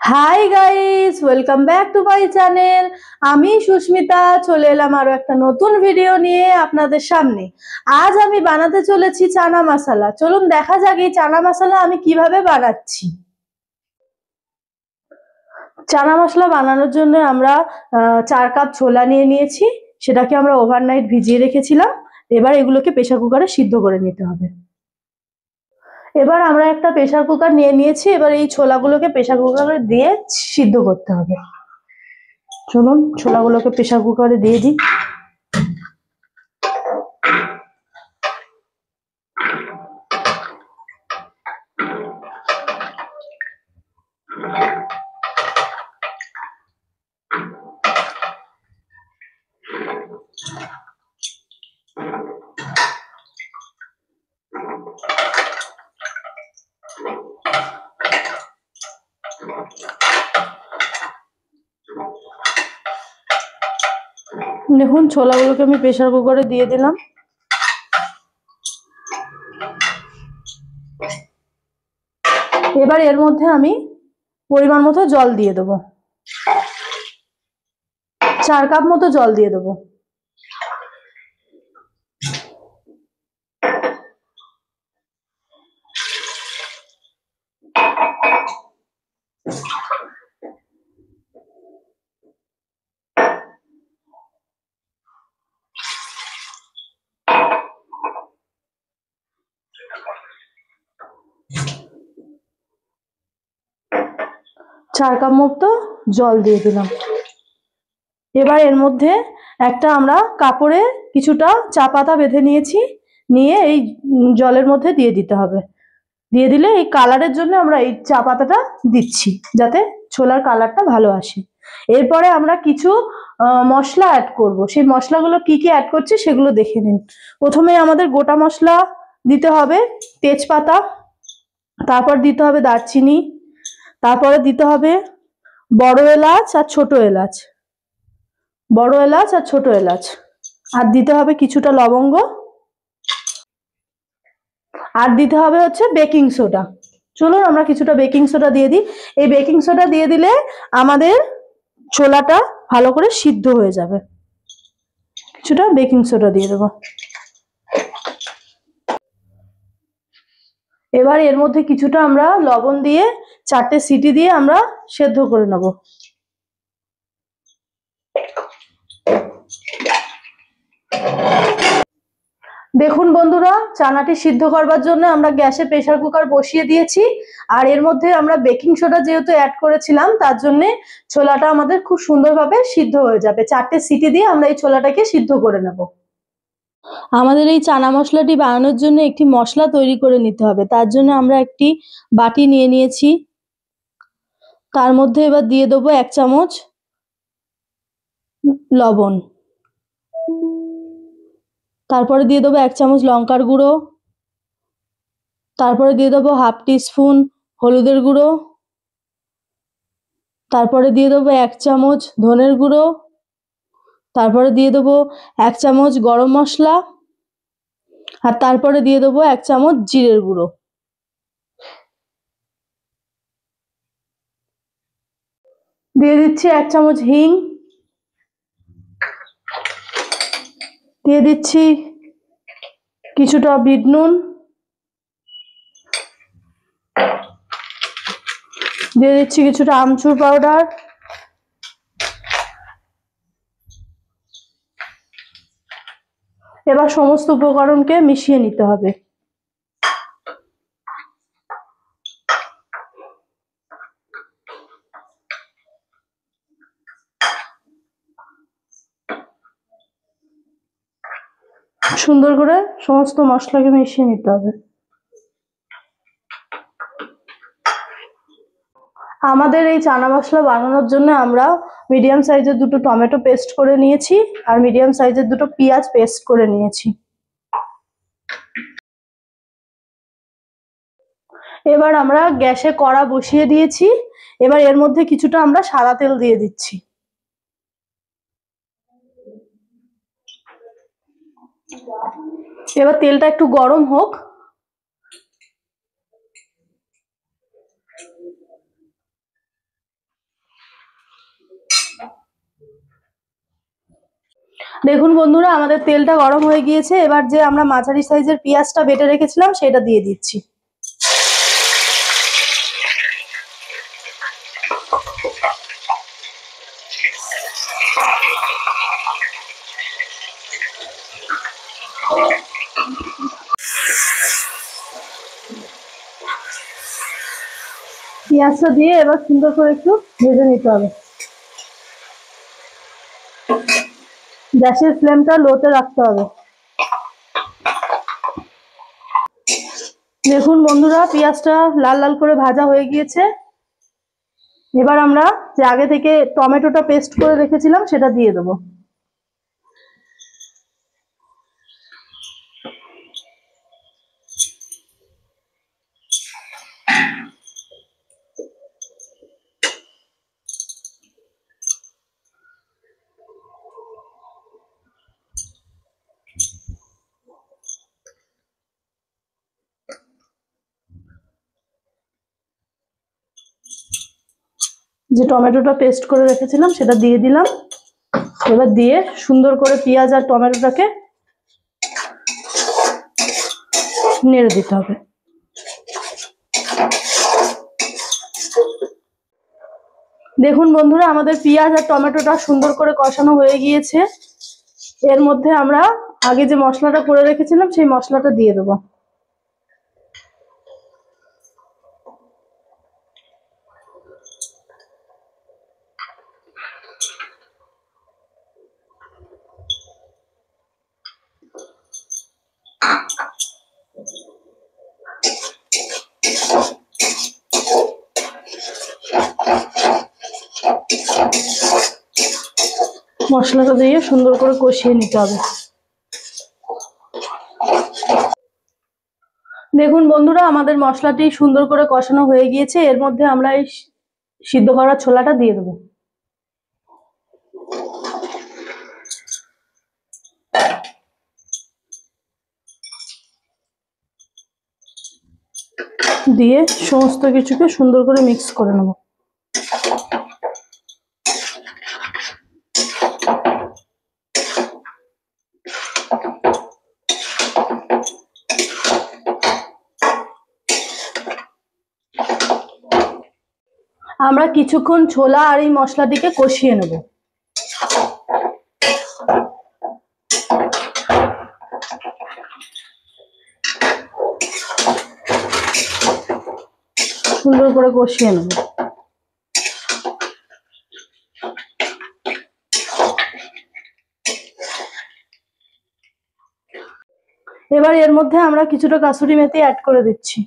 Hi guys, welcome back to my channel. আমি সুস্মিতা চলে এলাম আরো একটা নতুন ভিডিও নিয়ে আপনাদের সামনে। আজ আমি বানাতে চলেছি চানা মশলা। চলুন দেখা যাক এই চানা মশলা আমি কিভাবে বানাচ্ছি। চানা মশলা বানানোর জন্য আমরা 4 কাপ ছোলা নিয়ে নিয়েছি। সেটাকে আমরা ওভারনাইট ভিজিয়ে রেখেছিলাম। এবার এগুলোকে প্রেসার কুকারে সিদ্ধ করে নিতে হবে। এবার আমরা একটা প্রেসার কুকার নিয়ে নিয়েছি। এবার এই ছোলাগুলোকে প্রেসার কুকারে দিয়ে সিদ্ধ করতে হবে। চলুন ছোলাগুলোকে প্রেসার কুকারে দিয়ে দিই। দেখুন ছোলাগুলোকে আমি প্রেসার কুকারে দিয়ে দিলাম। এবার এর মধ্যে আমি পরিমাণ মতো জল দিয়ে দেবো। 4 কাপ মতো জল দিয়ে দেবো। চার কাপ মতো জল দিয়ে দিলাম। এবার এর মধ্যে একটা আমরা কাপড়ে কিছুটা চা পাতা বেঁধে নিয়েছি, নিয়ে এই জলের মধ্যে দিয়ে দিতে হবে। দিয়ে দিলে এই কালারের জন্য আমরা এই চা পাতাটা দিচ্ছি, যাতে ছোলার কালারটা ভালো আসে। এরপরে আমরা কিছু মশলা অ্যাড করব। সেই মশলাগুলো কি কি অ্যাড করছি সেগুলো দেখে নিন। প্রথমে আমাদের গোটা মশলা দিতে হবে, তেজপাতা, তারপর দিতে হবে দারচিনি, তারপরে দিতে হবে বড় এলাচ আর ছোট এলাচ, বড় এলাচ আর ছোট এলাচ, আর দিতে হবে কিছুটা লবঙ্গ, আর দিতে হবে হচ্ছে বেকিং সোডা। চলুন আমরা কিছুটা বেকিং সোডা দিয়ে দিই। এই বেকিং সোডা দিয়ে দিলে আমাদের ছোলাটা ভালো করে সিদ্ধ হয়ে যাবে। কিছুটা বেকিং সোডা দিয়ে দেবো। এবার এর মধ্যে কিছুটা আমরা লবণ দিয়ে 4টে সিটি দিয়ে আমরা সেদ্ধ করে নেব। দেখুন বন্ধুরা, চানাটি সিদ্ধ করবার জন্য আমরা গ্যাসে প্রেসার কুকার বসিয়ে দিয়েছি। আর এর মধ্যে আমরা বেকিং সোডা যেহেতু অ্যাড করেছিলাম, তার জন্য ছোলাটা আমাদের খুব সুন্দরভাবে সিদ্ধ হয়ে যাবে। 4টে সিটি দিয়ে আমরা এই ছোলাটাকে সিদ্ধ করে নেব। আমাদের এই চানা মশলাটি বানানোর জন্য একটি মশলা তৈরি করে নিতে হবে। তার জন্য আমরা একটি বাটি নিয়ে নিয়েছি। তার মধ্যে এবার দিয়ে দেবো 1 চামচ লবণ, তারপরে দিয়ে দেবো 1 চামচ লঙ্কার গুঁড়ো, তারপরে দিয়ে দেবো হাফ টিস্পুন হলুদের গুঁড়ো, তারপরে দিয়ে দেবো 1 চামচ ধনের গুঁড়ো, তারপরে দিয়ে দেবো 1 চামচ গরম মশলা, আর তারপরে দিয়ে দেবো 1 চামচ জিরের গুঁড়ো। দিয়ে দিচ্ছি 1 চামচ হিং, দিয়ে দিচ্ছি কিছুটা বিট নুন, দিয়ে দিচ্ছি কিছুটা আমচুর পাউডার, এবার সমস্ত উপকরণকে মিশিয়ে নিতে হবে। সুন্দর করে সমস্ত মশলাকে মিশিয়ে নিতে হবে। আমাদের এই চানা মশলা বানানোর জন্য আমরা মিডিয়াম সাইজের 2টো টমেটো পেস্ট করে নিয়েছি, আর মিডিয়াম সাইজের 2টো পেঁয়াজ পেস্ট করে নিয়েছি। এবার আমরা গ্যাসে কড়া বসিয়ে দিয়েছি। এবার এর মধ্যে কিছুটা আমরা সাদা তেল দিয়ে দিচ্ছি। এবার তেলটা একটু গরম হোক। দেখুন বন্ধুরা, আমাদের তেলটা গরম হয়ে গিয়েছে। এবার যে আমরা মাঝারি সাইজের পেঁয়াজটা বেটে রেখেছিলাম সেটা দিয়ে দিচ্ছি। পেঁয়াজটা দিয়ে এবার সুন্দর করে একটু ভেজে নিতে হবে। গ্যাসের ফ্লেমটা লোতে রাখতে হবে। দেখুন বন্ধুরা, পেঁয়াজটা লাল লাল করে ভাজা হয়ে গিয়েছে। এবার আমরা যে আগে থেকে টমেটোটা পেস্ট করে রেখেছিলাম সেটা দিয়ে দেবো। যে টমেটোটা পেস্ট করে রেখেছিলাম সেটা দিয়ে দিলাম। এবার দিয়ে সুন্দর করে পেঁয়াজ আর টমেটোটাকে নেড়ে দিতে হবে। দেখুন বন্ধুরা, আমাদের পেঁয়াজ আর টমেটোটা সুন্দর করে কষানো হয়ে গিয়েছে। এর মধ্যে আমরা আগে যে মশলাটা করে রেখেছিলাম সেই মশলাটা দিয়ে দেবো। মশলাটা দিয়ে সুন্দর করে কষিয়ে নিতে হবে। দেখুন বন্ধুরা, আমাদের মশলাটি সুন্দর করে কষানো হয়ে গিয়েছে। এর মধ্যে আমরা এই সিদ্ধ করা ছোলাটা দিয়ে দেবো। দিয়ে সমস্ত কিছুকে সুন্দর করে মিক্স করে নেব। আমরা কিছুক্ষণ ছোলা আর এই মশলাটিকে কষিয়ে নেব। সুন্দর করে কষিয়ে নেব। এবার এর মধ্যে আমরা কিছুটা কাসুরি মেথি অ্যাড করে দিচ্ছি।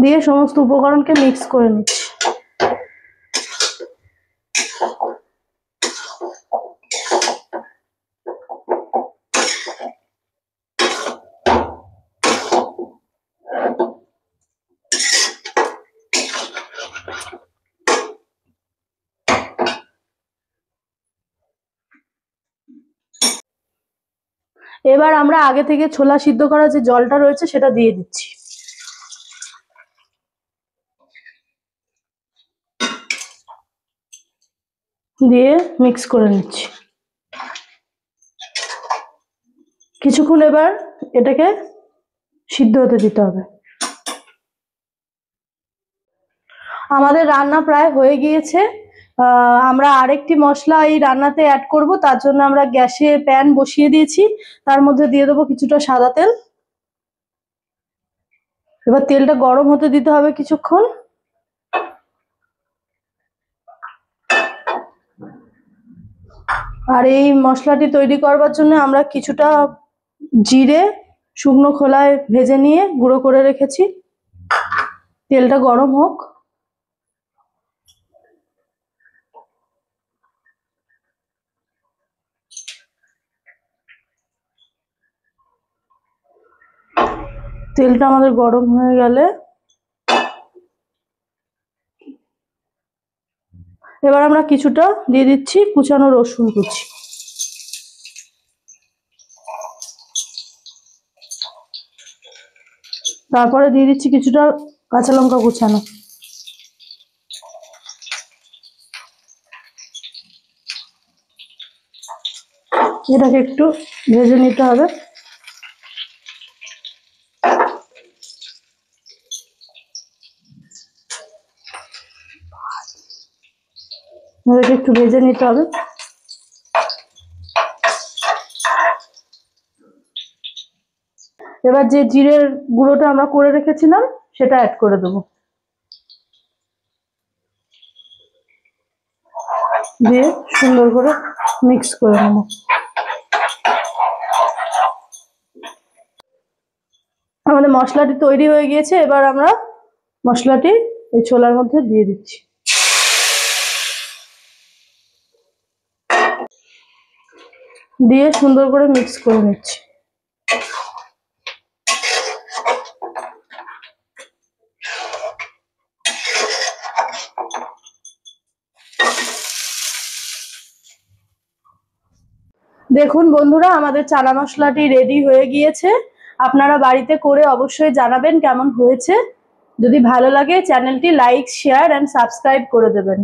দিয়ে সমস্ত উপকরণকে মিক্স করে নিচ্ছি। এবার আমরা আগে থেকে ছোলা সিদ্ধ করা যে জলটা রয়েছে সেটা দিয়ে দিচ্ছি। দিয়ে মিক্স করে নিচ্ছি। কিছুক্ষণ এবার এটাকে সিদ্ধ হতে দিতে হবে। আমাদের রান্না প্রায় হয়ে গিয়েছে। আমরা আরেকটি মশলা এই রান্নাতে অ্যাড করব, তার জন্য আমরা গ্যাসে প্যান বসিয়ে দিয়েছি। তার মধ্যে দিয়ে দেবো কিছুটা সাদা তেল। এবার তেলটা গরম হতে দিতে হবে কিছুক্ষণ। আর এই মশলাটি তৈরি করবার জন্য আমরা কিছুটা জিরে শুকনো খোলায় ভেজে নিয়ে গুঁড়ো করে রেখেছি। তেলটা গরম হোক। তেলটা আমাদের গরম হয়ে গেলে এবার আমরা কিছুটা দিয়ে দিচ্ছি কুচানো রসুন কুচি। তারপরে দিয়ে দিচ্ছি কিছুটা কাঁচা লঙ্কা কুচানো। এটাকে একটু ভেজে নিতে হবে। এটাকে একটু ভেজে নিতে হবে। এবার যে জিরের গুঁড়োটা আমরা করে রেখেছিলাম সেটা অ্যাড করে দেবো, দিয়ে সুন্দর করে মিক্স করে নেব। আমাদের মশলাটি তৈরি হয়ে গিয়েছে। এবার আমরা মশলাটি এই ছোলার মধ্যে দিয়ে দিচ্ছি। দিয়ে সুন্দর করে মিক্স করে নিচ্ছি। দেখুন বন্ধুরা, আমাদের চানা মশলাটি রেডি হয়ে গিয়েছে। আপনারা বাড়িতে করে অবশ্যই জানাবেন কেমন হয়েছে। যদি ভালো লাগে চ্যানেলটি লাইক, শেয়ার এন্ড সাবস্ক্রাইব করে দেবেন।